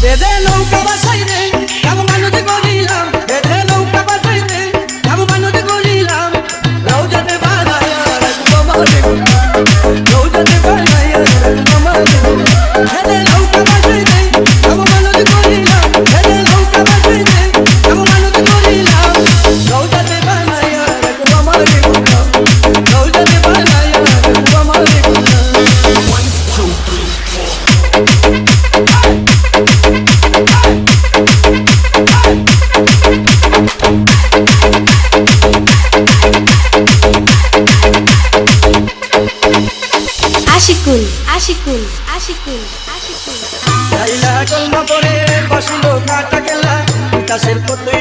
বেদে নৌকা বাসাইতে যাবো মানতে করিলাম, বেদে নৌকা বাসাইতে যাবো মানতে করিলাম, রৌজাতে বানায়া রাখবো মারে গুনা, রৌজাতে বানায়া রাখবো মারে গুনা। বেদে নৌকা বাসাইতে যাবো মানতে করিলাম, বেদে নৌকা বাসাইতে যাবো মানতে করিলাম, রৌজাতে বানায়া রাখবো মারে গুনা, রৌজাতে বানায়া রাখবো মারে গুনা। 1 2 3 4 আশিকুল আশিকুল আশিকুল আশিকুল লাইলা কলমা পড়ে বসলো কাটা গেলা, বিকাশের পথে